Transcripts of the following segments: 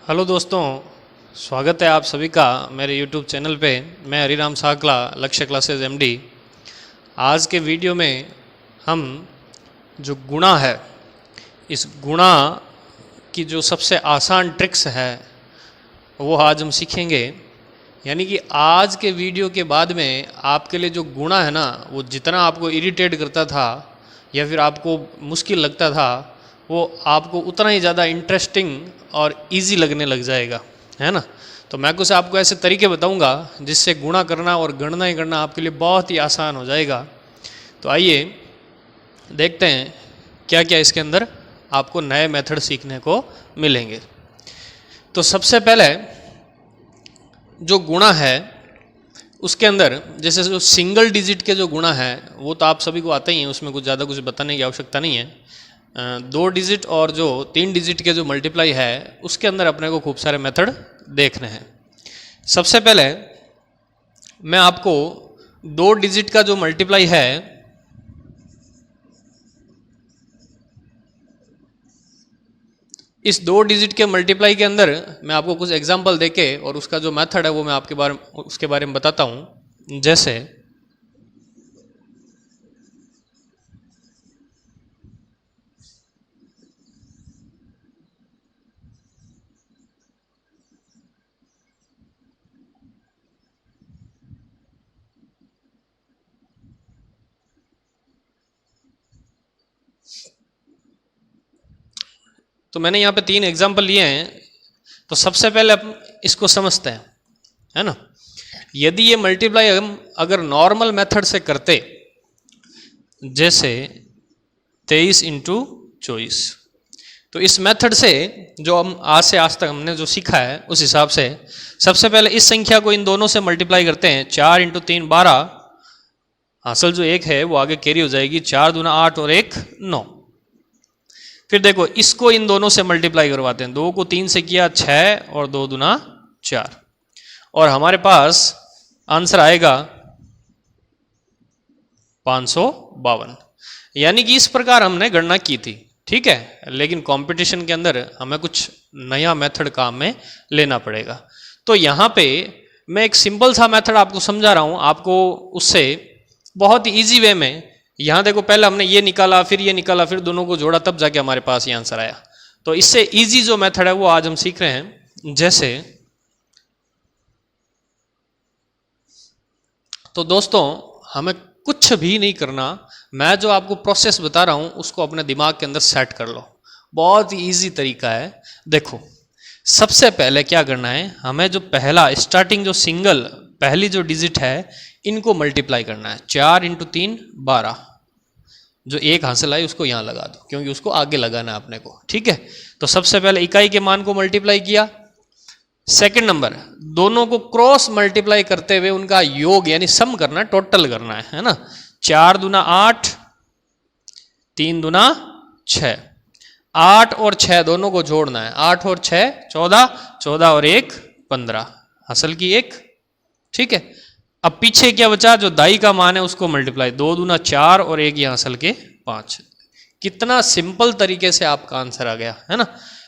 Hello दोस्तों, स्वागत है आप सभी का मेरे YouTube चैनल पे। मैं हरिराम साकला, लक्ष्य क्लासेस एमडी। आज के वीडियो में हम जो गुणा है, इस गुणा की जो सबसे आसान ट्रिक्स है वो आज हम सीखेंगे। यानी कि आज के वीडियो के बाद में आपके लिए जो गुणा है ना, वो जितना आपको इरिटेट करता था या फिर आपको मुश्किल लगता था, वो आपको उतना ही ज़्यादा इंटरेस्टिंग और इजी लगने लग जाएगा, है ना। तो मैं कुछ आपको ऐसे तरीके बताऊंगा जिससे गुणा करना और गणना करना आपके लिए बहुत ही आसान हो जाएगा। तो आइए देखते हैं क्या क्या इसके अंदर आपको नए मेथड सीखने को मिलेंगे। तो सबसे पहले जो गुणा है उसके अंदर जैसे जो सिंगल डिजिट के जो गुणा है वो तो आप सभी को आता ही है, उसमें कुछ ज़्यादा कुछ बताने की आवश्यकता नहीं है। 2 डिजिट और जो 3 डिजिट के जो मल्टीप्लाई है उसके अंदर अपने को खूब सारे मेथड देखने हैं। सबसे पहले मैं आपको 2 डिजिट का जो मल्टीप्लाई है इस 2 डिजिट के मल्टीप्लाई के अंदर मैं आपको कुछ एग्जांपल देके और उसका जो मेथड है वो मैं उसके बारे में बताता हूँ। जैसे तो मैंने यहाँ पे 3 एग्जाम्पल लिए हैं। तो सबसे पहले हम इसको समझते हैं, है ना। यदि ये मल्टीप्लाई हम अगर नॉर्मल मेथड से करते, जैसे 23 इंटू 24, तो इस मेथड से जो हम आज से आज तक हमने जो सीखा है उस हिसाब से सबसे पहले इस संख्या को इन दोनों से मल्टीप्लाई करते हैं। 4 इंटू 3 12, हासिल जो 1 है वो आगे कैरी हो जाएगी। 4 दूना 8 और 1 9। फिर देखो इसको इन दोनों से मल्टीप्लाई करवाते हैं। 2 को 3 से किया 6 और 2 दूना 4, और हमारे पास आंसर आएगा 552। यानी कि इस प्रकार हमने गणना की थी, ठीक है। लेकिन कंपटीशन के अंदर हमें कुछ नया मेथड काम में लेना पड़ेगा। तो यहाँ पे मैं एक सिंपल सा मेथड आपको समझा रहा हूँ, आपको उससे बहुत ही ईजी वे में। यहाँ देखो पहले हमने ये निकाला, फिर ये निकाला, फिर दोनों को जोड़ा, तब जाके हमारे पास ये आंसर आया। तो इससे इजी जो मेथड है वो आज हम सीख रहे हैं। जैसे तो दोस्तों हमें कुछ भी नहीं करना, मैं जो आपको प्रोसेस बता रहा हूं उसको अपने दिमाग के अंदर सेट कर लो। बहुत ही ईजी तरीका है। देखो सबसे पहले क्या करना है, हमें जो पहला स्टार्टिंग जो सिंगल पहली जो डिजिट है इनको मल्टीप्लाई करना है। 4 इंटू 3 12, जो 1 हासिल आई उसको यहां लगा दो क्योंकि उसको आगे लगाना है अपने को, ठीक है। तो सबसे पहले इकाई के मान को मल्टीप्लाई किया। सेकंड नंबर दोनों को क्रॉस मल्टीप्लाई करते हुए उनका योग यानी सम करना, टोटल करना है ना। 4 दूना 8, 3 दूना 6, 8 और 6 दोनों को जोड़ना है। 8 और 6 14, 14 और 1 15, हासिल की 1, ठीक है। अब पीछे क्या बचा, जो दाई का मान है उसको मल्टीप्लाई। 2 दूना 4 और 1 यहाँ असल के 5। कितना सिंपल तरीके से आपका आंसर आ गया, है ना।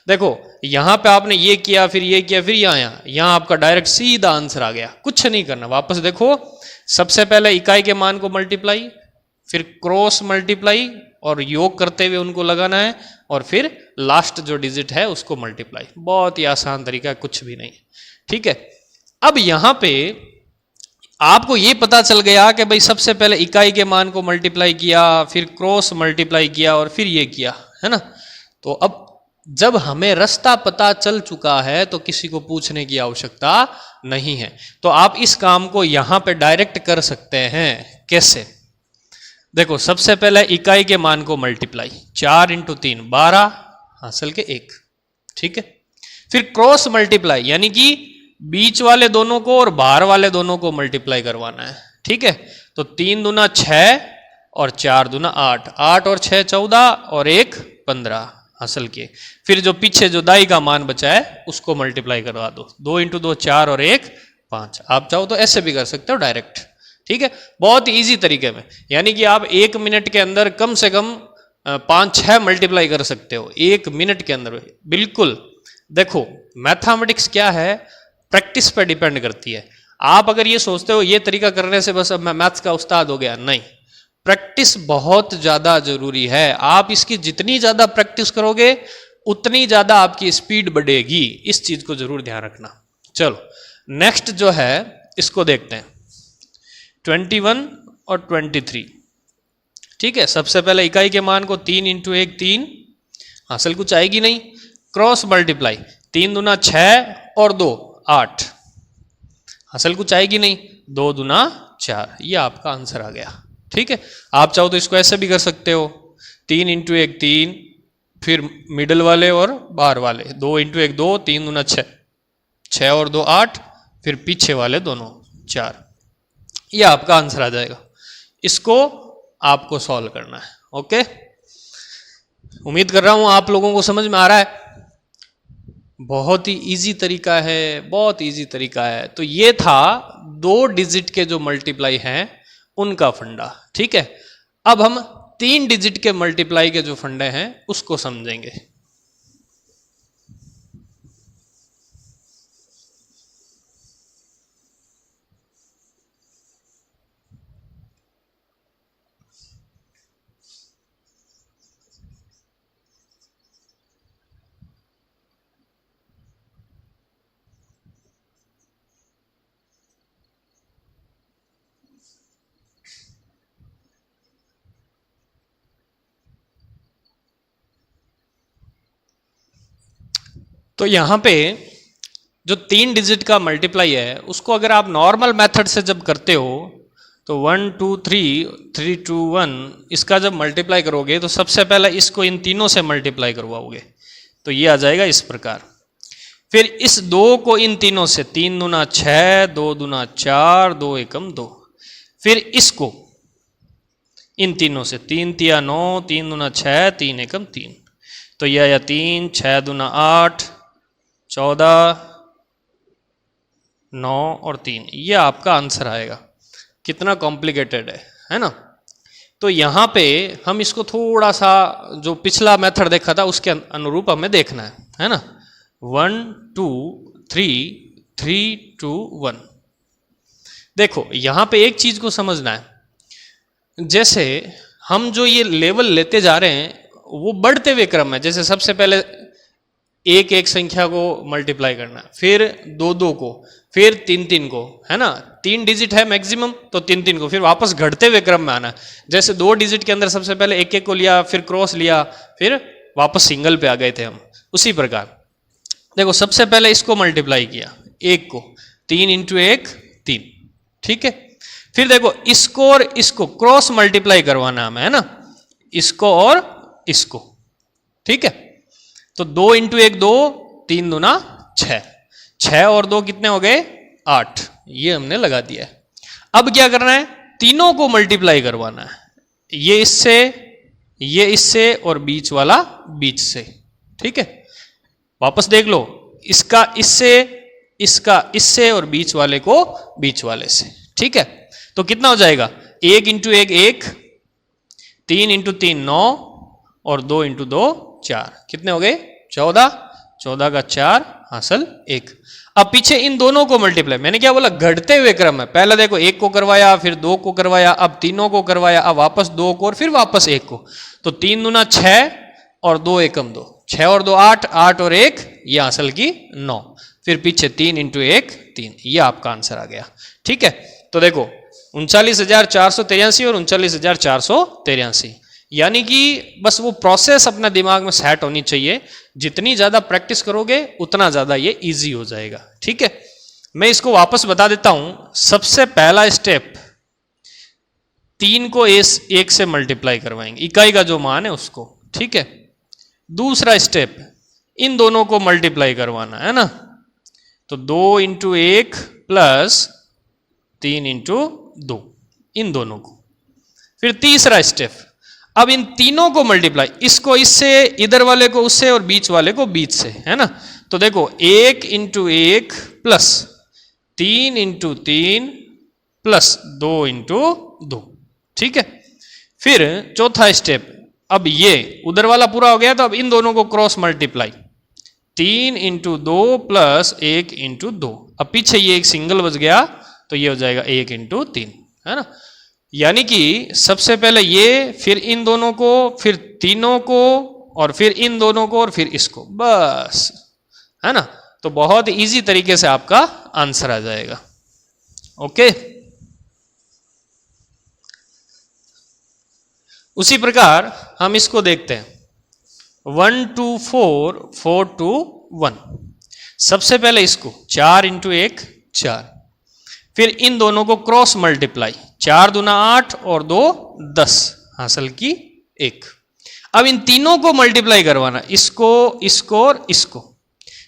देखो यहाँ पे आपने ये किया, फिर ये किया, फिर यहाँ आपका डायरेक्ट सीधा आंसर आ गया। कुछ नहीं करना। वापस देखो, सबसे पहले इकाई के मान को मल्टीप्लाई, फिर क्रॉस मल्टीप्लाई और योग करते हुए उनको लगाना है, और फिर लास्ट जो डिजिट है उसको मल्टीप्लाई। बहुत ही आसान तरीका है, कुछ भी नहीं, ठीक है। अब यहाँ पे आपको ये पता चल गया कि भाई सबसे पहले इकाई के मान को मल्टीप्लाई किया, फिर क्रॉस मल्टीप्लाई किया और फिर ये किया, है ना। तो अब जब हमें रास्ता पता चल चुका है तो किसी को पूछने की आवश्यकता नहीं है। तो आप इस काम को यहां पे डायरेक्ट कर सकते हैं। कैसे? देखो सबसे पहले इकाई के मान को मल्टीप्लाई, 4 इंटू 3 12, हासिल के 1, ठीक है। फिर क्रॉस मल्टीप्लाई यानी कि बीच वाले दोनों को और बाहर वाले दोनों को मल्टीप्लाई करवाना है, ठीक है। तो 3 दूना 6 और 4 दूना 8, 8 और 6 14 और 1 15, हासिल किए। फिर जो पीछे जो दाई का मान बचा है उसको मल्टीप्लाई करवा दो। 2 इंटू 2 4 और 1 5। आप चाहो तो ऐसे भी कर सकते हो डायरेक्ट, ठीक है। बहुत इजी तरीके में, यानी कि आप 1 मिनट के अंदर कम से कम 5-6 मल्टीप्लाई कर सकते हो 1 मिनट के अंदर, बिल्कुल देखो मैथमेटिक्स क्या है, प्रैक्टिस पर डिपेंड करती है। आप अगर ये सोचते हो ये तरीका करने से बस अब मैं मैथ्स का उस्ताद हो गया, नहीं, प्रैक्टिस बहुत ज्यादा जरूरी है। आप इसकी जितनी ज्यादा प्रैक्टिस करोगे उतनी ज्यादा आपकी स्पीड बढ़ेगी, इस चीज को जरूर ध्यान रखना। चलो नेक्स्ट जो है इसको देखते हैं, 21 और 23। ठीक है, सबसे पहले इकाई के मान को 3 इंटू 1 3, हासिल कुछ आएगी नहीं, क्रॉस मल्टीप्लाई 3 दूना 6 और 2 8, हासिल कुछ आएगी नहीं, 2 दूना 4, ये आपका आंसर आ गया। ठीक है, आप चाहो तो इसको ऐसे भी कर सकते हो, 3 इंटू 1 3, फिर मिडल वाले और बाहर वाले 2 इंटू 1 2, 3 दूना 6, 6 और 2 8, फिर पीछे वाले दोनों 4, ये आपका आंसर आ जाएगा। इसको आपको सॉल्व करना है। ओके, उम्मीद कर रहा हूं आप लोगों को समझ में आ रहा है। बहुत ही इजी तरीका है, बहुत इजी तरीका है। तो ये था 2 डिजिट के जो मल्टीप्लाई हैं उनका फंडा। ठीक है, अब हम 3 डिजिट के मल्टीप्लाई के जो फंडे हैं उसको समझेंगे। तो यहां पे जो 3 डिजिट का मल्टीप्लाई है उसको अगर आप नॉर्मल मेथड से जब करते हो तो 1 2 3 3 2 1, इसका जब मल्टीप्लाई करोगे तो सबसे पहले इसको इन तीनों से मल्टीप्लाई करवाओगे तो ये आ जाएगा इस प्रकार। फिर इस 2 को इन तीनों से, 3 दूना 6, 2 दूना 4, 2 एकम 2, फिर इसको इन तीनों से, 3 तिया 9, 3 दूना 6, 3 एकम 3, तो यह आया 3, 6 दूना 8, 14, 9 और 3, ये आपका आंसर आएगा। कितना कॉम्प्लिकेटेड है ना। तो यहां पे हम इसको थोड़ा सा जो पिछला मेथड देखा था उसके अनुरूप हमें देखना है ना। 1 2 3 3 2 1। देखो यहां पे एक चीज को समझना है, जैसे हम जो ये लेवल लेते जा रहे हैं वो बढ़ते हुए क्रम है। जैसे सबसे पहले एक एक संख्या को मल्टीप्लाई करना, फिर 2 2 को, फिर 3 3 को, है ना। 3 डिजिट है मैक्सिमम तो 3 3 को, फिर वापस घटते हुए क्रम में आना। जैसे 2 डिजिट के अंदर सबसे पहले एक एक को लिया, फिर क्रॉस लिया, फिर वापस सिंगल पे आ गए थे हम। उसी प्रकार देखो सबसे पहले इसको मल्टीप्लाई किया, एक को, 3 इंटू 1 3, ठीक है। फिर देखो इसको और इसको क्रॉस मल्टीप्लाई करवाना हमें, है ना, इसको और इसको, ठीक है। तो 2 इंटू 1 2, 3 दूना 6, 6 और 2 कितने हो गए 8, ये हमने लगा दिया है। अब क्या करना है, तीनों को मल्टीप्लाई करवाना है, ये इससे और बीच वाला बीच से, ठीक है। वापस देख लो, इसका इससे, इसका इससे और बीच वाले को बीच वाले से, ठीक है। तो कितना हो जाएगा, 1 इंटू 1 1, 3 इंटू 3 9 और 2 इंटू 2 4, कितने हो गए 14, 14 का 4 हासिल 1। अब पीछे इन दोनों को मल्टीप्लाई, मैंने क्या बोला, घटते हुए क्रम है। पहले देखो 1 को करवाया, फिर 2 को करवाया, अब तीनों को करवाया, अब वापस 2 को और फिर वापस 1 को। तो 3 दूना 6 और 2 एकम 2, 6 और 2 8, 8 और 1 ये हासिल की 9, फिर पीछे 3 इंटू 1 3, ये आपका आंसर आ गया, ठीक है। तो देखो 39,483 और 39,483, यानी कि बस वो प्रोसेस अपना दिमाग में सेट होनी चाहिए। जितनी ज्यादा प्रैक्टिस करोगे उतना ज्यादा ये इजी हो जाएगा, ठीक है। मैं इसको वापस बता देता हूं। सबसे पहला स्टेप, 3 को 1 से मल्टीप्लाई करवाएंगे, इकाई का जो मान है उसको, ठीक है। दूसरा स्टेप, इन दोनों को मल्टीप्लाई करवाना है ना, तो 2 इंटू 1 प्लस 3 इंटू 2, इन दोनों को। फिर तीसरा स्टेप, अब इन तीनों को मल्टीप्लाई, इसको इससे, इधर वाले को उससे और बीच वाले को बीच से, है ना। तो देखो 1 into 1 plus 3 into 3 plus 2 into 2, ठीक है। फिर चौथा स्टेप, अब ये उधर वाला पूरा हो गया तो अब इन दोनों को cross multiply, 3 into 2 plus 1 into 2। अब पीछे ये एक सिंगल बच गया तो ये हो जाएगा 1 इंटू 3, है ना। यानी कि सबसे पहले ये, फिर इन दोनों को, फिर तीनों को, और फिर इन दोनों को, और फिर इसको, बस, है ना। तो बहुत इजी तरीके से आपका आंसर आ जाएगा। ओके, उसी प्रकार हम इसको देखते हैं 1 2 4 4 2 1। सबसे पहले इसको 4 इंटू 1 4, फिर इन दोनों को क्रॉस मल्टीप्लाई, 4 दूना 8 और 2 10, हासिल की 1। अब इन तीनों को मल्टीप्लाई करवाना, इसको, इसको और इसको।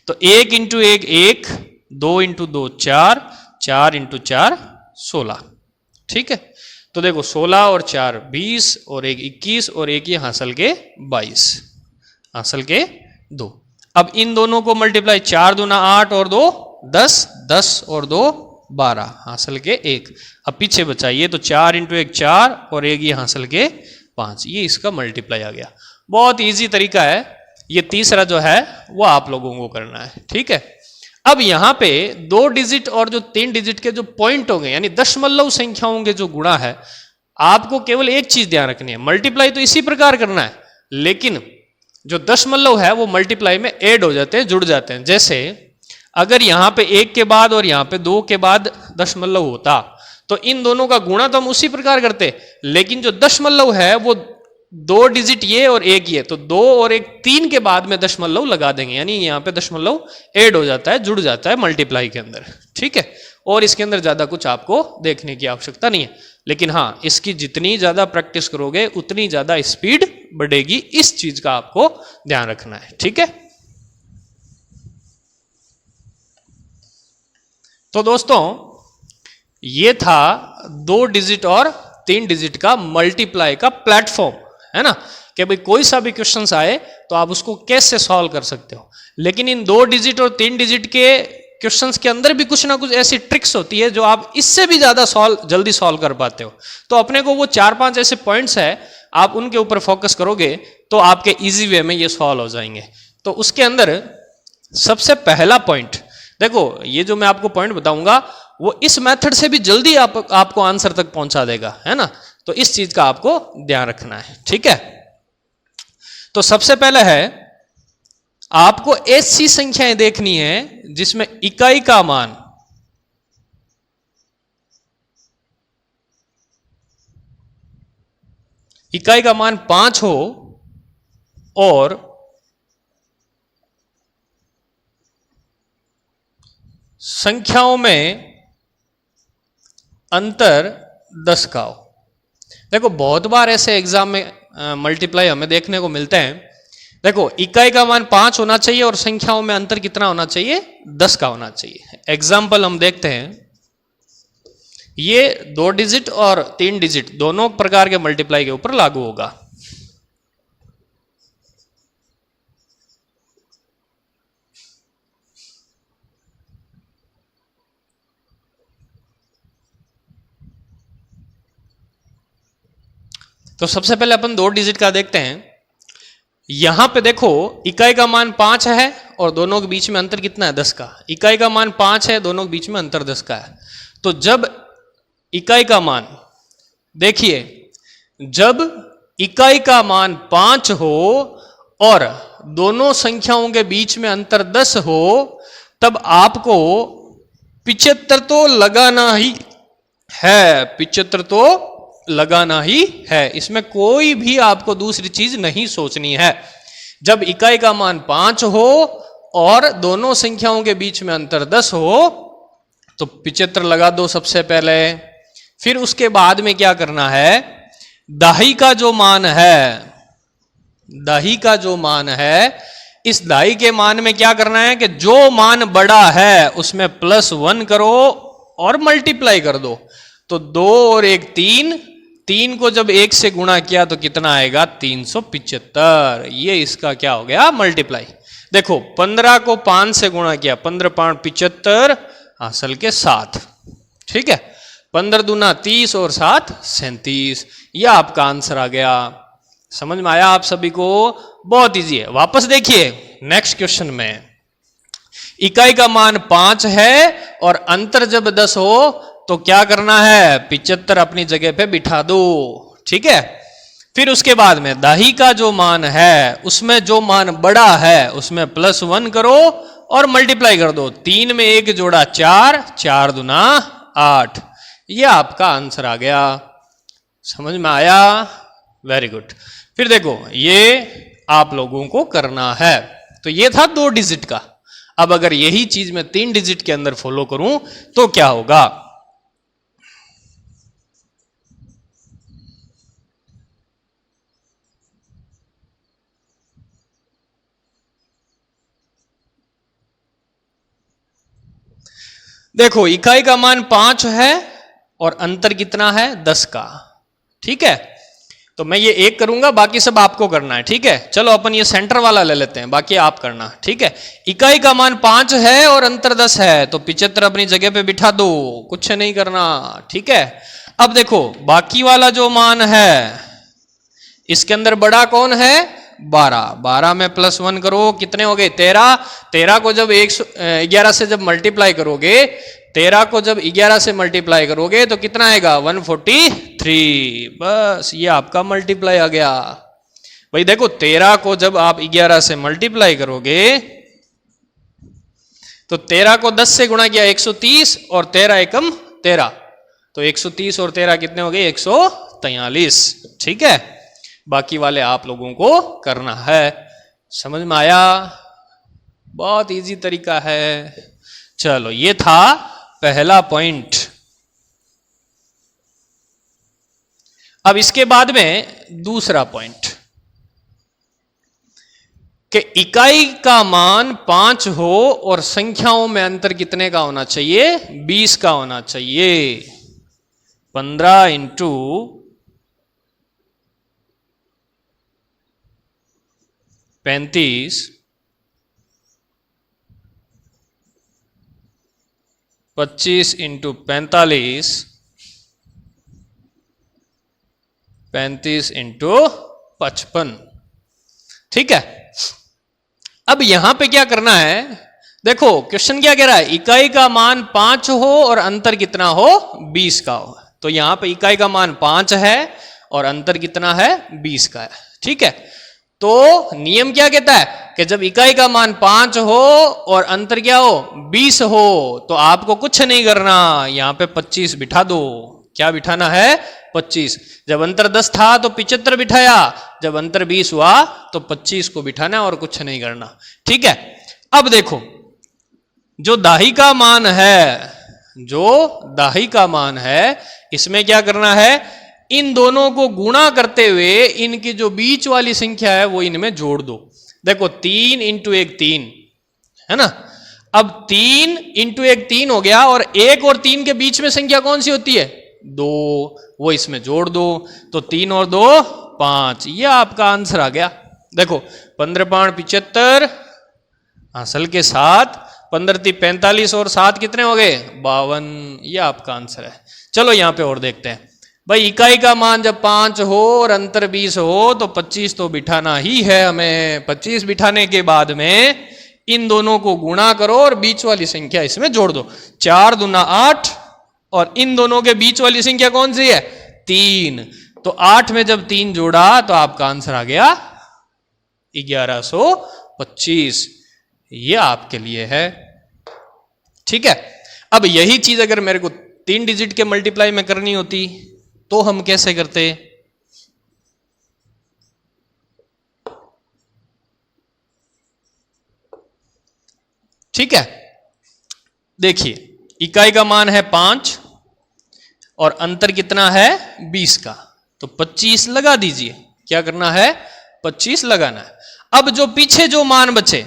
तो 1 इंटू 1 1, 2 इंटू 2 4, 4 इंटू 4 16। ठीक है, तो देखो 16 और 4 20 और 1 21 और एक ये हासिल के 22, हासिल के 2। अब इन दोनों को मल्टीप्लाई, 4 दूना 8 और 2 10, 10 और 2 12, हासिल के 1। अब पीछे बचाइए तो 4 इंटू 1 4 और एक ये हासिल के 5, ये इसका मल्टीप्लाई आ गया। बहुत इजी तरीका है। ये तीसरा जो है वो आप लोगों को करना है। ठीक है, अब यहां पे 2 डिजिट और जो 3 डिजिट के जो पॉइंट होंगे, यानी दशमलव संख्याओं के जो गुणा है, आपको केवल एक चीज ध्यान रखनी है, मल्टीप्लाई तो इसी प्रकार करना है, लेकिन जो दशमलव है वो मल्टीप्लाई में ऐड हो जाते हैं, जुड़ जाते हैं। जैसे अगर यहां पे 1 के बाद और यहां पे 2 के बाद दशमलव होता तो इन दोनों का गुणा तो हम उसी प्रकार करते, लेकिन जो दशमलव है वो 2 डिजिट ये और 1 ये, तो 2 और 1 3 के बाद में दशमलव लगा देंगे, यानी यहां पे दशमलव ऐड हो जाता है, जुड़ जाता है मल्टीप्लाई के अंदर। ठीक है, और इसके अंदर ज्यादा कुछ आपको देखने की आवश्यकता नहीं है, लेकिन हाँ, इसकी जितनी ज्यादा प्रैक्टिस करोगे उतनी ज्यादा स्पीड बढ़ेगी, इस चीज का आपको ध्यान रखना है। ठीक है, तो दोस्तों ये था 2 डिजिट और 3 डिजिट का मल्टीप्लाई का प्लेटफॉर्म, है ना, कि भाई कोई सा भी क्वेश्चंस आए तो आप उसको कैसे सॉल्व कर सकते हो। लेकिन इन 2 डिजिट और 3 डिजिट के क्वेश्चंस के अंदर भी कुछ ना कुछ ऐसी ट्रिक्स होती है जो आप इससे भी ज्यादा जल्दी सॉल्व कर पाते हो। तो अपने को वो 4-5 ऐसे पॉइंट्स है, आप उनके ऊपर फोकस करोगे तो आपके इजी वे में ये सॉल्व हो जाएंगे। तो उसके अंदर सबसे पहला पॉइंट देखो, ये जो मैं आपको पॉइंट बताऊंगा वो इस मेथड से भी जल्दी आपको आंसर तक पहुंचा देगा, है ना। तो इस चीज का आपको ध्यान रखना है। ठीक है, तो सबसे पहले है आपको ऐसी संख्याएं देखनी है जिसमें इकाई का मान इकाई का मान 5 हो और संख्याओं में अंतर 10 का हो। देखो बहुत बार ऐसे एग्जाम में मल्टीप्लाई हमें देखने को मिलते हैं। देखो इकाई का मान 5 होना चाहिए और संख्याओं में अंतर कितना होना चाहिए, 10 का होना चाहिए। एग्जाम्पल हम देखते हैं, ये 2 डिजिट और 3 डिजिट दोनों प्रकार के मल्टीप्लाई के ऊपर लागू होगा। तो सबसे पहले अपन 2 डिजिट का देखते हैं। यहां पे देखो इकाई का मान 5 है और दोनों के बीच में अंतर कितना है, 10 का। इकाई का मान 5 है, दोनों के बीच में अंतर 10 का है। तो जब इकाई का मान, देखिए जब इकाई का मान 5 हो और दोनों संख्याओं के बीच में अंतर 10 हो, तब आपको 75 तो लगाना ही है, 75 तो लगाना ही है। इसमें कोई भी आपको दूसरी चीज नहीं सोचनी है। जब इकाई का मान 5 हो और दोनों संख्याओं के बीच में अंतर 10 हो तो 75 लगा दो सबसे पहले। फिर उसके बाद में क्या करना है, दाही का जो मान है, दाही का जो मान है, इस दाही के मान में क्या करना है कि जो मान बड़ा है उसमें +1 करो और मल्टीप्लाई कर दो। तो 2 और 1 3, 3 को जब 1 से गुणा किया तो कितना आएगा, 375। ये इसका क्या हो गया, मल्टीप्लाई। देखो 15 को 5 से गुणा किया, 15 5 75 हासिल के 7। ठीक है, 15 दूना 30 और 7 37। यह आपका आंसर आ गया। समझ में आया आप सभी को? बहुत इजी है। वापस देखिए नेक्स्ट क्वेश्चन में, इकाई का मान 5 है और अंतर जब 10 हो तो क्या करना है, 75 अपनी जगह पे बिठा दो। ठीक है, फिर उसके बाद में दाही का जो मान है उसमें जो मान बड़ा है उसमें +1 करो और मल्टीप्लाई कर दो। 3 में 1 जोड़ा 4, 4 दूना 8। ये आपका आंसर आ गया। समझ में आया? Very good. फिर देखो ये आप लोगों को करना है। तो ये था 2 डिजिट का। अब अगर यही चीज मैं 3 डिजिट के अंदर फॉलो करूं तो क्या होगा? देखो इकाई का मान 5 है और अंतर कितना है, 10 का। ठीक है, तो मैं ये एक करूंगा, बाकी सब आपको करना है। ठीक है, चलो अपन ये सेंटर वाला ले लेते हैं, बाकी आप करना। ठीक है, इकाई का मान 5 है और अंतर 10 है तो 75 अपनी जगह पे बिठा दो, कुछ नहीं करना। ठीक है, अब देखो बाकी वाला जो मान है इसके अंदर बड़ा कौन है, 12। 12 में +1 करो, कितने हो गए, 13। 13 को जब 11 से जब मल्टीप्लाई करोगे, 13 को जब 11 से मल्टीप्लाई करोगे तो कितना आएगा, 143। बस ये आपका मल्टीप्लाई आ गया। भाई देखो 13 को जब आप 11 से मल्टीप्लाई करोगे तो 13 को 10 से गुणा किया 130 और 13 एकम 13, तो 130 और 13 कितने हो गए, 143। ठीक है, बाकी वाले आप लोगों को करना है। समझ में आया? बहुत इजी तरीका है। चलो ये था पहला पॉइंट। अब इसके बाद में दूसरा पॉइंट कि इकाई का मान 5 हो और संख्याओं में अंतर कितने का होना चाहिए, 20 का होना चाहिए। 15 इंटू 35, 25 इंटू 45, 35 इंटू 55। ठीक है, अब यहां पे क्या करना है, देखो क्वेश्चन क्या कह रहा है, इकाई का मान 5 हो और अंतर कितना हो, 20 का हो। तो यहां पे इकाई का मान 5 है और अंतर कितना है, 20 का है। ठीक है, तो नियम क्या कहता है कि जब इकाई का मान 5 हो और अंतर क्या हो, 20 हो, तो आपको कुछ नहीं करना, यहां पे 25 बिठा दो। क्या बिठाना है, 25। जब अंतर 10 था तो 75 बिठाया, जब अंतर 20 हुआ तो 25 को बिठाना और कुछ नहीं करना। ठीक है, अब देखो जो दाही का मान है, जो दाही का मान है इसमें क्या करना है, इन दोनों को गुणा करते हुए इनकी जो बीच वाली संख्या है वो इनमें जोड़ दो। देखो 3 इंटू 1 3 है ना, अब 3 इंटू 1 3 हो गया और 1 और 3 के बीच में संख्या कौन सी होती है, 2, वो इसमें जोड़ दो। तो 3 और 2 5, ये आपका आंसर आ गया। देखो 15 5 75, असल के 7, 15 3 45 और 7 कितने हो गए, 52। ये आपका आंसर है। चलो यहां पे और देखते हैं। भाई इकाई का मान जब 5 हो और अंतर 20 हो तो 25 तो बिठाना ही है हमें। 25 बिठाने के बाद में इन दोनों को गुणा करो और बीच वाली संख्या इसमें जोड़ दो। 4 दूना 8 और इन दोनों के बीच वाली संख्या कौन सी है, 3। तो 8 में जब 3 जोड़ा तो आपका आंसर आ गया 1125। ये आपके लिए है। ठीक है, अब यही चीज अगर मेरे को 3 डिजिट के मल्टीप्लाई में करनी होती तो हम कैसे करते, ठीक है। देखिए इकाई का मान है 5 और अंतर कितना है, 20 का, तो 25 लगा दीजिए। क्या करना है, 25 लगाना है। अब जो पीछे जो मान बचे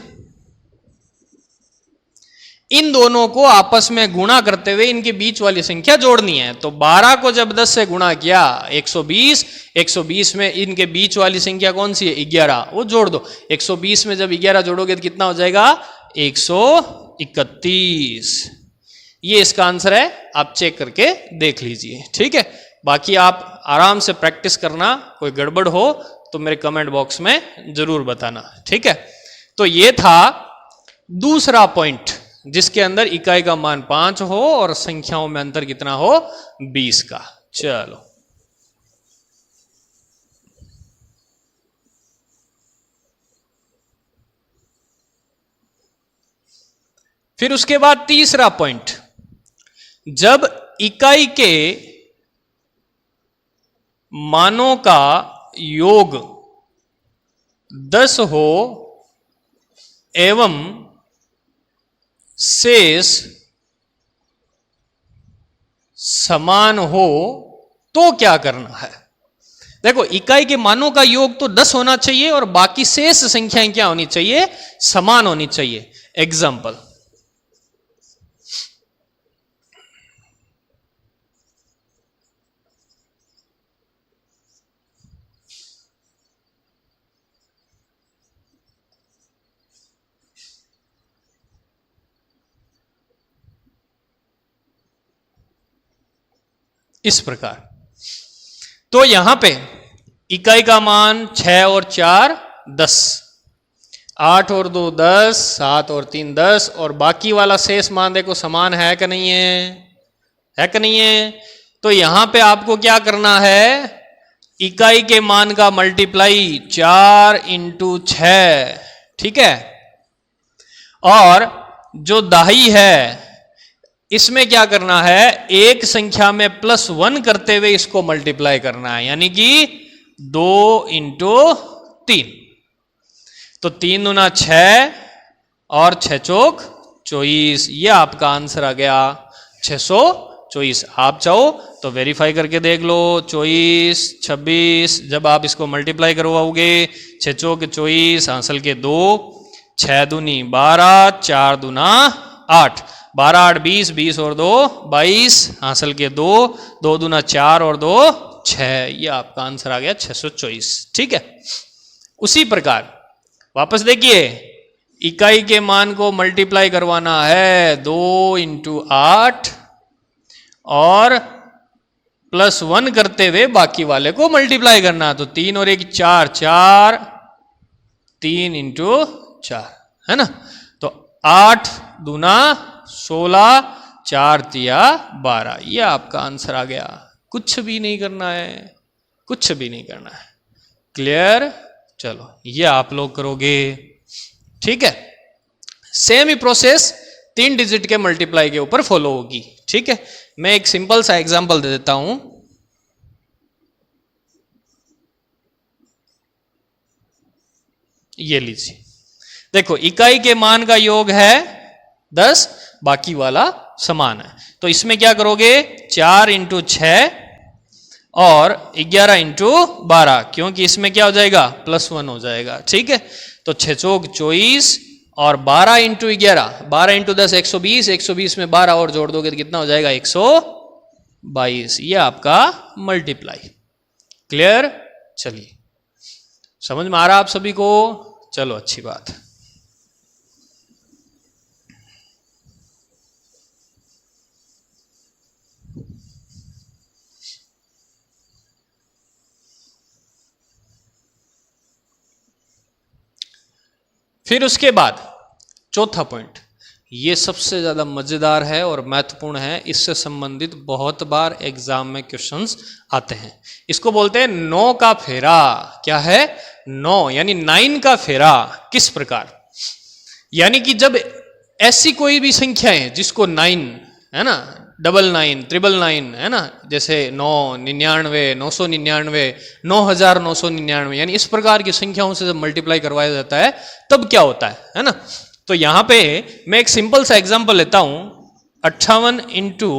इन दोनों को आपस में गुणा करते हुए इनके बीच वाली संख्या जोड़नी है। तो 12 को जब 10 से गुणा किया 120, 120 में इनके बीच वाली संख्या कौन सी है, 11, वो जोड़ दो। 120 में जब 11 जोड़ोगे तो कितना हो जाएगा, 131। ये इसका आंसर है, आप चेक करके देख लीजिए। ठीक है, बाकी आप आराम से प्रैक्टिस करना, कोई गड़बड़ हो तो मेरे कमेंट बॉक्स में जरूर बताना। ठीक है, तो ये था दूसरा पॉइंट। जिसके अंदर इकाई का मान 5 हो और संख्याओं में अंतर कितना हो, 20 का। चलो फिर उसके बाद तीसरा पॉइंट, जब इकाई के मानों का योग 10 हो एवं शेष समान हो तो क्या करना है। देखो, इकाई के मानों का योग तो 10 होना चाहिए और बाकी शेष संख्याएं क्या होनी चाहिए, समान होनी चाहिए। एग्जाम्पल, इस प्रकार। तो यहां पे इकाई का मान 6 और 4 10, 8 और 2 10, 7 और 3 10 और बाकी वाला शेष मान देखो समान है कि नहीं है कि नहीं है। तो यहां पे आपको क्या करना है, इकाई के मान का मल्टीप्लाई 4 इंटू 6, ठीक है। और जो दाही है इसमें क्या करना है, एक संख्या में +1 करते हुए इसको मल्टीप्लाई करना है, यानी कि 2 इंटू 3। तो 3 दूना 6 और 6 चौक 24, ये आपका आंसर आ गया 624। आप चाहो तो वेरीफाई करके देख लो, 24 26 जब आप इसको मल्टीप्लाई करवाओगे 6 चौक 24 हासिल के 2, 6 दूनी 12, 4 दूना 8, 12 8 20, 20 और 2 22 हासिल के 2, 2 दूना 4 और 2 6, ये आपका आंसर आ गया 624, ठीक है। उसी प्रकार वापस देखिए, इकाई के मान को मल्टीप्लाई करवाना है 2 इंटू 8 और +1 करते हुए बाकी वाले को मल्टीप्लाई करना, तो 3 और 1 4 4, 3 इंटू 4 है ना। तो 8 दूना 16, 4 तिया 12, ये आपका आंसर आ गया। कुछ भी नहीं करना है, कुछ भी नहीं करना है। क्लियर? चलो ये आप लोग करोगे, ठीक है। सेम ही प्रोसेस 3 डिजिट के मल्टीप्लाई के ऊपर फॉलो होगी, ठीक है। मैं एक सिंपल सा एग्जांपल दे देता हूं। ये लीजिए, देखो इकाई के मान का योग है 10, बाकी वाला समान है। तो इसमें क्या करोगे, 4 इंटू 6 और 11 इंटू 12, क्योंकि इसमें क्या हो जाएगा +1 हो जाएगा, ठीक है। तो 6 चौक 24 और 12 इंटू 11, 12 इंटू 10 120, 120 में 12 और जोड़ दोगे तो कितना हो जाएगा 122, ये आपका मल्टीप्लाई। क्लियर? चलिए समझ में आ रहा आप सभी को? चलो अच्छी बात है। फिर उसके बाद चौथा पॉइंट, ये सबसे ज्यादा मजेदार है और महत्वपूर्ण है, इससे संबंधित बहुत बार एग्जाम में क्वेश्चंस आते हैं। इसको बोलते हैं 9 का फेरा। क्या है? 9 यानी 9 का फेरा। किस प्रकार? यानी कि जब ऐसी कोई भी संख्या है जिसको 9 है ना, 99 999 है ना, जैसे 9 99 999 9999, यानी इस प्रकार की संख्याओं से जब मल्टीप्लाई करवाया जाता है तब क्या होता है ना। तो यहां पे मैं एक सिंपल सा एग्जांपल लेता हूं, 58 इंटू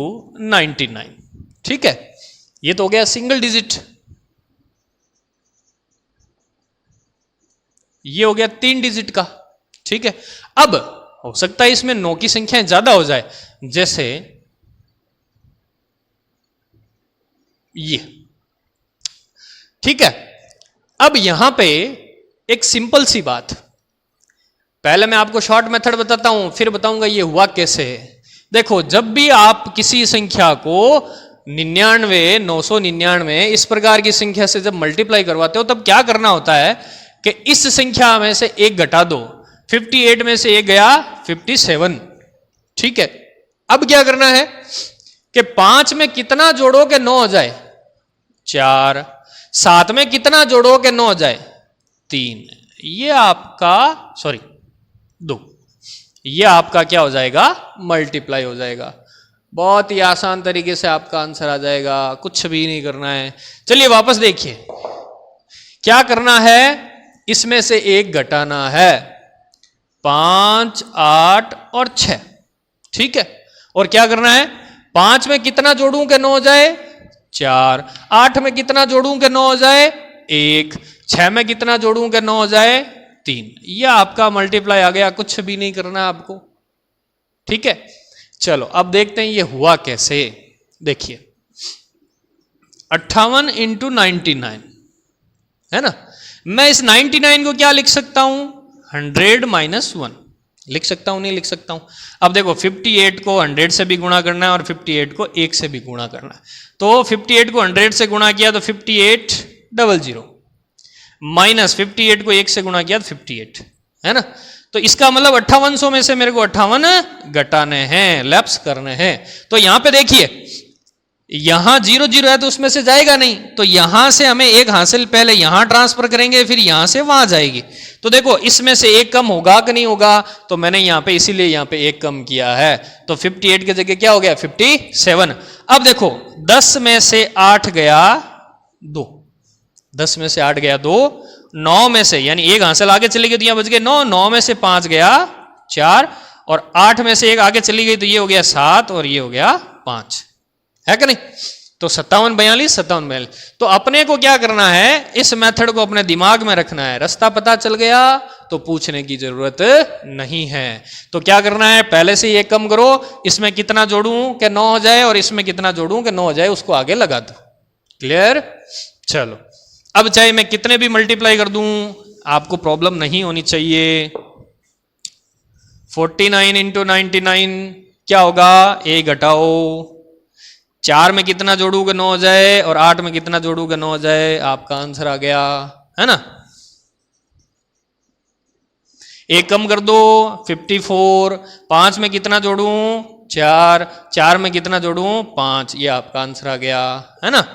99, ठीक है। ये तो हो गया सिंगल डिजिट, ये हो गया 3 डिजिट का, ठीक है। अब हो सकता है इसमें 9 की संख्याएं ज्यादा हो जाए, जैसे ये, ठीक है। अब यहां पे एक सिंपल सी बात, पहले मैं आपको शॉर्ट मेथड बताता हूं, फिर बताऊंगा ये हुआ कैसे है। देखो, जब भी आप किसी संख्या को 99 999 इस प्रकार की संख्या से जब मल्टीप्लाई करवाते हो तब क्या करना होता है कि इस संख्या में से एक घटा दो, 58 में से एक गया 57, ठीक है, अब क्या करना है कि 5 में कितना जोड़ो कि 9 हो जाए, 4। 7 में कितना जोड़ो कि 9 हो जाए, 3। ये आपका 2, ये आपका क्या हो जाएगा, मल्टीप्लाई हो जाएगा। बहुत ही आसान तरीके से आपका आंसर आ जाएगा, कुछ भी नहीं करना है। चलिए वापस देखिए, क्या करना है, इसमें से एक घटाना है, 5, 8 और 6, ठीक है। और क्या करना है, 5 में कितना जोड़ूं कि 9 हो जाए, 4। 8 में कितना जोड़ूं कि 9 हो जाए, 1। 6 में कितना जोड़ूं कि 9 हो जाए, 3। यह आपका मल्टीप्लाई आ गया, कुछ भी नहीं करना आपको, ठीक है। चलो अब देखते हैं ये हुआ कैसे। देखिए 58 इंटू 99 है ना, मैं इस 99 को क्या लिख सकता हूं, 100 माइनस 1 लिख सकता हूं, नहीं लिख सकता हूं। अब देखो 58 को 100 से भी गुणा करना है और 58 को 1 से भी गुणा करना है। तो 58 को 100 से गुणा किया तो 5800, माइनस 58 को 1 से गुणा किया तो 58, है ना। तो इसका मतलब 5800 में से मेरे को 58 घटाने हैं, लैप्स करने हैं। तो यहां पे देखिए, यहां 0 0 है तो उसमें से जाएगा नहीं, तो यहां से हमें एक हासिल पहले यहां ट्रांसफर करेंगे, फिर यहां से वहां जाएगी। तो देखो इसमें से एक कम होगा कि नहीं होगा, तो मैंने यहां पे इसीलिए यहां पे एक कम किया है, तो 58 की जगह क्या हो गया, 57। अब देखो 10 में से 8 गया 2, 10 में से 8 गया 2, 9 में से यानी एक हासिल आगे चली गई तो यहां बच गए 9, 9 में से 5 गया 4, और 8 में से एक आगे चली गई तो ये हो गया 7 और ये हो गया 5, है कि नहीं। तो 57 42 57 42। तो अपने को क्या करना है, इस मेथड को अपने दिमाग में रखना है, रास्ता पता चल गया तो पूछने की जरूरत नहीं है। तो क्या करना है, पहले से ये कम करो, इसमें कितना जोड़ूं कि 9 हो जाए और इसमें कितना जोड़ूं कि 9 हो जाए, उसको आगे लगा दो। क्लियर। चलो अब चाहे मैं कितने भी मल्टीप्लाई कर दूं आपको प्रॉब्लम नहीं होनी चाहिए। 49 इंटू 99 क्या होगा, ए घटाओ, 4 में कितना जोड़ू कि 9 हो जाए और 8 में कितना जोड़ू कि 9 हो जाए, आपका आंसर आ गया, है ना। एक कम कर दो 54, 5 में कितना जोड़ू 4, 4 में कितना जोड़ू 5, ये आपका आंसर आ गया, है ना।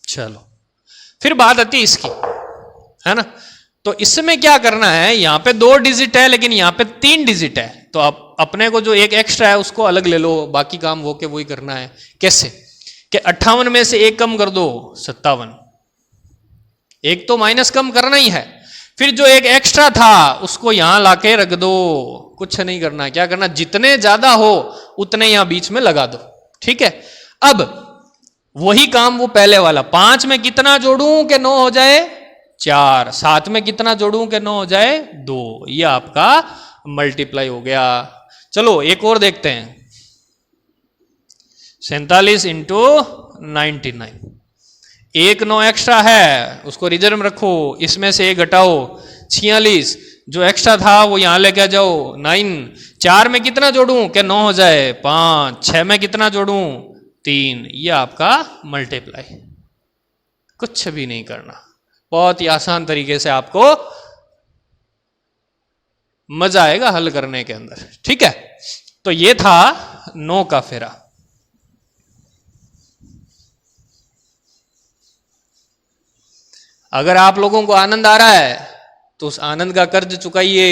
चलो फिर बात आती है इसकी, है ना। तो इसमें क्या करना है, यहां पे 2 डिजिट है लेकिन यहां पे 3 डिजिट है, तो आप अपने को जो एक एक्स्ट्रा है उसको अलग ले लो, बाकी काम वो के वही करना है। कैसे कि 58 में से एक कम कर दो 57, एक तो माइनस कम करना ही है, फिर जो एक एक्स्ट्रा था उसको यहां लाके रख दो, कुछ नहीं करना। क्या करना, जितने ज्यादा हो उतने यहां बीच में लगा दो, ठीक है। अब वही काम वो पहले वाला, 5 में कितना जोड़ूं कि 9 हो जाए 4, 7 में कितना जोड़ूं कि 9 हो जाए 2, ये आपका मल्टीप्लाई हो गया। चलो एक और देखते हैं, 47 इंटू 99, एक 9 एक्स्ट्रा है उसको रिजर्व में रखो, इसमें से एक घटाओ 46, जो एक्स्ट्रा था वो यहां लेके जाओ 9, 4 में कितना जोड़ूं कि 9 हो जाए 5, 6 में कितना जोड़ूं 3, ये आपका मल्टीप्लाई, कुछ भी नहीं करना, बहुत ही आसान तरीके से आपको मजा आएगा हल करने के अंदर, ठीक है। तो ये था 9 का फेरा। अगर आप लोगों को आनंद आ रहा है तो उस आनंद का कर्ज चुकाइए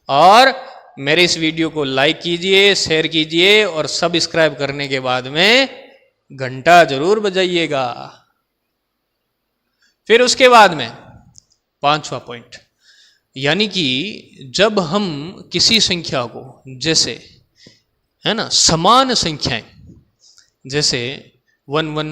और मेरे इस वीडियो को लाइक कीजिए, शेयर कीजिए और सब्सक्राइब करने के बाद में घंटा जरूर बजाइएगा। फिर उसके बाद में 5वां पॉइंट, यानी कि जब हम किसी संख्या को, जैसे है ना समान संख्याएं, जैसे 1 1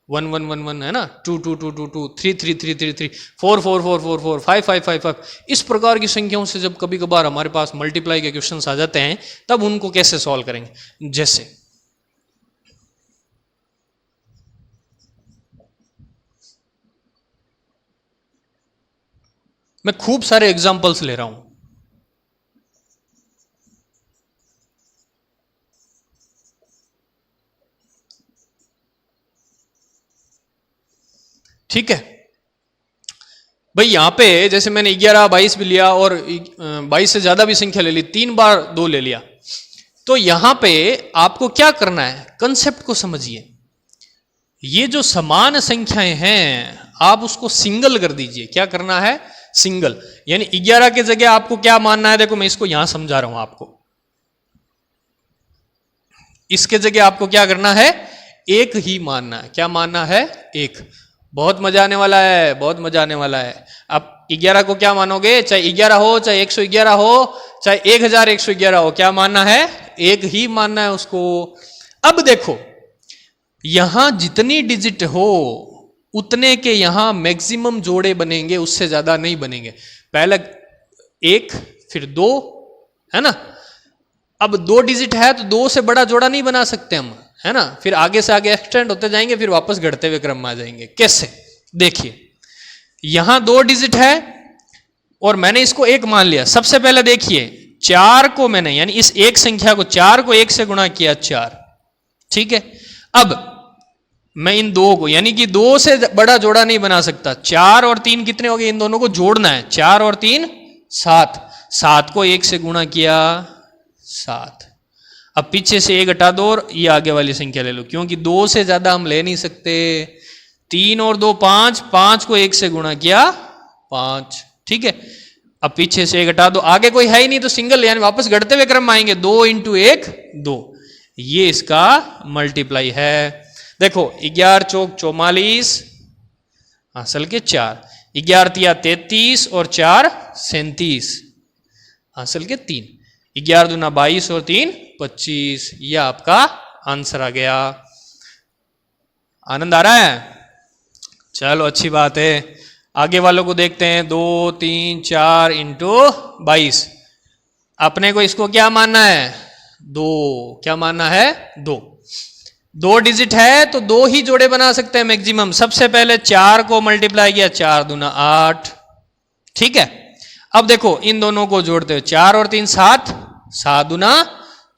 1 1 1 1 है ना, 2 2 2 2 2, 3 3 3 3 3, 4 4 4 4 4, 5 5 5 5, इस प्रकार की संख्याओं से जब कभी कभार हमारे पास मल्टीप्लाई के क्वेश्चंस आ जाते हैं, तब उनको कैसे सॉल्व करेंगे। जैसे मैं खूब सारे एग्जांपल्स ले रहा हूं, ठीक है भाई। यहां पे जैसे मैंने 11 22 भी लिया और 22 से ज्यादा भी संख्या ले ली, 3 बार 2 ले लिया, तो यहां पे आपको क्या करना है, कंसेप्ट को समझिए। ये जो समान संख्याएं हैं आप उसको सिंगल कर दीजिए। क्या करना है, सिंगल। यानी 11 की जगह आपको क्या मानना है, देखो मैं इसको यहां समझा रहा हूं आपको। इसके जगह आपको क्या करना है, एक ही मानना है। क्या मानना है, एक। बहुत मजा आने वाला है, बहुत मजा आने वाला है। आप 11 को क्या मानोगे, चाहे 11 हो, चाहे 111 हो, चाहे 1111 हो, क्या मानना है, एक ही मानना है उसको। अब देखो यहां जितनी डिजिट हो उतने के यहां मैक्सिमम जोड़े बनेंगे, उससे ज्यादा नहीं बनेंगे। पहले एक, फिर दो, है ना। अब 2 डिजिट है तो 2 से बड़ा जोड़ा नहीं बना सकते हम, है ना। फिर आगे से आगे एक्सटेंड होते जाएंगे, फिर वापस घटते हुए क्रम में आ जाएंगे। कैसे, देखिए यहां 2 डिजिट है और मैंने इसको एक मान लिया। सबसे पहले देखिए 4 को मैंने, यानी इस एक संख्या को 4 को 1 से गुणा किया, 4, ठीक है। अब मैं इन 2 को, यानी कि 2 से बड़ा जोड़ा नहीं बना सकता। 4 और 3 कितने हो गए, इन दोनों को जोड़ना है। 4 और 3 7, 7 को 1 से गुणा किया, 7। अब पीछे से 1 घटा दो और ये आगे वाली संख्या ले लो, क्योंकि 2 से ज्यादा हम ले नहीं सकते। 3 और 2 5, 5 को 1 से गुणा किया, 5, ठीक है। अब पीछे से 1 घटा दो, आगे कोई है ही नहीं तो सिंगल, यानी वापस घटते हुए क्रम में आएंगे। 2 इंटू 1 2, ये इसका मल्टीप्लाई है। देखो 11 चौक 44, हासिल के 4, 11 तिया 33 और 4 37, हासिल के 3, 11 दूना 22 और 3 25। यह आपका आंसर आ गया। आनंद आ रहा है, चलो अच्छी बात है। आगे वालों को देखते हैं। 2 3 4 इंटू 22, अपने को इसको क्या मानना है, 2। क्या मानना है, 2। 2 डिजिट है तो 2 ही जोड़े बना सकते हैं मैक्सिमम। सबसे पहले 4 को मल्टीप्लाई किया, 4 दूना 8, ठीक है। अब देखो इन दोनों को जोड़ते हो, 4 और 3 7, 7 दूना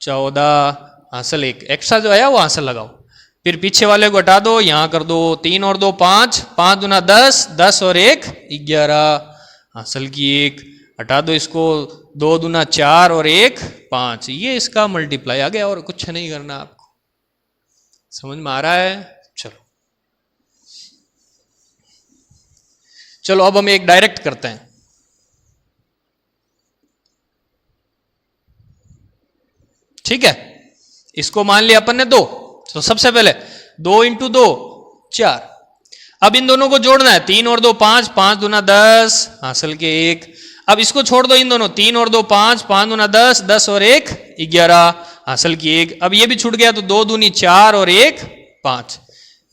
14, हासिल 1 एक्स्ट्रा जो है वो हासिल लगाओ। फिर पीछे वाले को हटा दो, यहां कर दो 3 और 2 5, 5 दूना 10, 10 और 1 11, हासिल की 1, हटा दो इसको, 2 दूना 4 और 1 5। ये इसका मल्टीप्लाई आ गया, और कुछ नहीं करना आपको। समझ में आ रहा है, चलो चलो अब हम एक डायरेक्ट करते हैं। ठीक है, इसको मान लिया अपन ने 2, तो सबसे पहले 2 इंटू 2 4। अब इन दोनों को जोड़ना है, 3 और 2 5, 5 दूना 10, हासिल के 1। अब इसको छोड़ दो इन दोनों, 3 और 2 5, 5 दूना 10, 10 और 1 11, हासिल की 1। अब ये भी छूट गया तो 2 दूनी 4 और 1 5।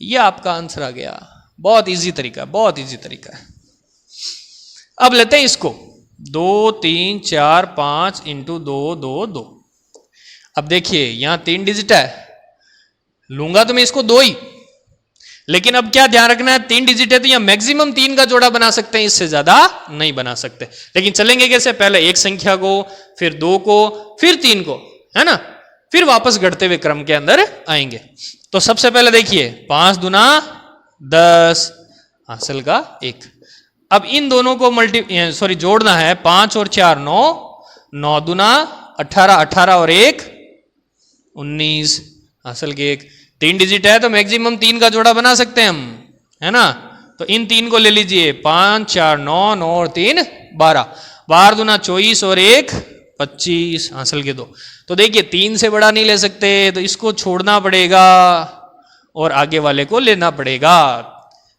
ये आपका आंसर आ गया। बहुत इजी तरीका, बहुत इजी तरीका है। अब लेते हैं इसको, 2 3 4 5 इंटू 2 2 2। अब देखिए यहां 3 डिजिट है, लूंगा तो मैं इसको 2 ही, लेकिन अब क्या ध्यान रखना है, 3 डिजिट है तो यहां मैक्सिमम 3 का जोड़ा बना सकते हैं, इससे ज्यादा नहीं बना सकते। लेकिन चलेंगे कैसे, पहले एक संख्या को, फिर 2 को, फिर 3 को, है ना, फिर वापस घटते हुए क्रम के अंदर आएंगे। तो सबसे पहले देखिए 5 दूना 10, हासिल का 1। अब इन दोनों को जोड़ना है, 5 और 4 9, 9 दूना 18, 18 और 1 19, हासिल के 1। 3 डिजिट है तो मैक्सिमम 3 का जोड़ा बना सकते हैं हम, है ना। तो इन 3 को ले लीजिए, 5 4 9, 9 और 3 12, 12 दूना 24 और 1 25, हासिल के 2। तो देखिए 3 से बड़ा नहीं ले सकते, तो इसको छोड़ना पड़ेगा और आगे वाले को लेना पड़ेगा।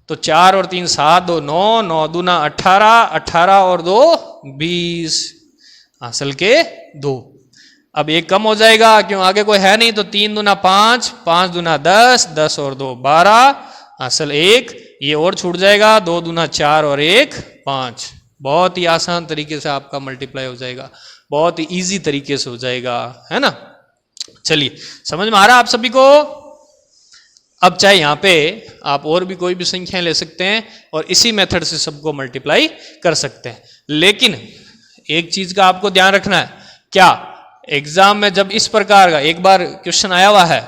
तो 4 और 3 7, 2 9, 9 दूना 18, 18 और 2 20, हासिल के 2। अब एक कम हो जाएगा, क्यों आगे कोई है नहीं, तो 3 दूना 5, 5 दूना 10, 10 और 2 12, हासिल 1। ये और छूट जाएगा, 2 दूना 4 और 1 5। बहुत ही आसान तरीके से आपका मल्टीप्लाई हो जाएगा, बहुत ही इजी तरीके से हो जाएगा, है ना। चलिए समझ में आ रहा है आप सभी को। अब चाहे यहां पे आप और भी कोई भी संख्या ले सकते हैं और इसी मेथड से सबको मल्टीप्लाई कर सकते हैं। लेकिन एक चीज का आपको ध्यान रखना है, क्या एग्जाम में जब इस प्रकार का एक बार क्वेश्चन आया हुआ है,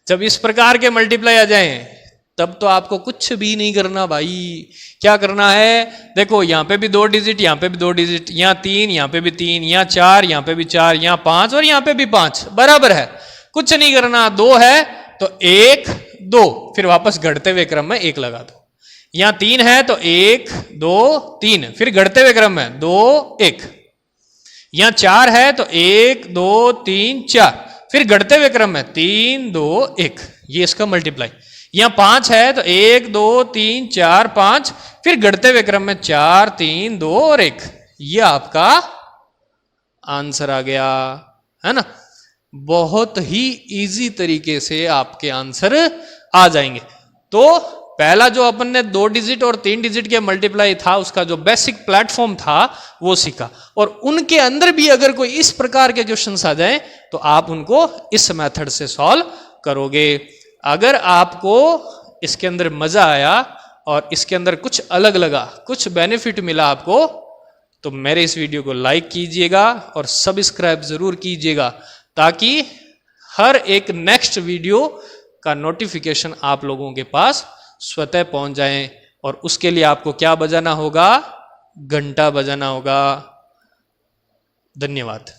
जब इस प्रकार के मल्टीप्लाई आ जाएं तब तो आपको कुछ भी नहीं करना भाई। क्या करना है, देखो यहां पे भी 2 डिजिट, यहां पे भी 2 डिजिट, यहां 3, यहां पे भी 3, यहां 4, यहां पे भी 4, यहां 5 और यहां पे भी 5, बराबर है। कुछ नहीं करना, 2 है तो 1 2, फिर वापस घटते हुए क्रम में 1 लगा दो। यहां 3 है तो 1 2 3, फिर घटते हुए क्रम में 2 1। यहां 4 है तो 1 2 3 4, फिर घटते हुए क्रम में 3 2 1, ये इसका मल्टीप्लाई। यहां 5 है तो 1 2 3 4 5, फिर घटते हुए क्रम में 4 3 2 और 1, ये आपका आंसर आ गया, है ना। बहुत ही इजी तरीके से आपके आंसर आ जाएंगे। तो पहला जो अपन ने 2 डिजिट और 3 डिजिट के मल्टीप्लाई था, उसका जो बेसिक प्लेटफॉर्म था वो सीखा, और उनके अंदर भी अगर कोई इस प्रकार के क्वेश्चंस आ जाएं तो आप उनको इस मेथड से सॉल्व करोगे। अगर आपको इसके अंदर मजा आया और इसके अंदर कुछ अलग लगा, कुछ बेनिफिट मिला आपको, तो मेरे इस वीडियो को लाइक कीजिएगा और सब्सक्राइब जरूर कीजिएगा, ताकि हर एक नेक्स्ट वीडियो का नोटिफिकेशन आप लोगों के पास स्वतः पहुंच जाए। और उसके लिए आपको क्या बजाना होगा, घंटा बजाना होगा। धन्यवाद।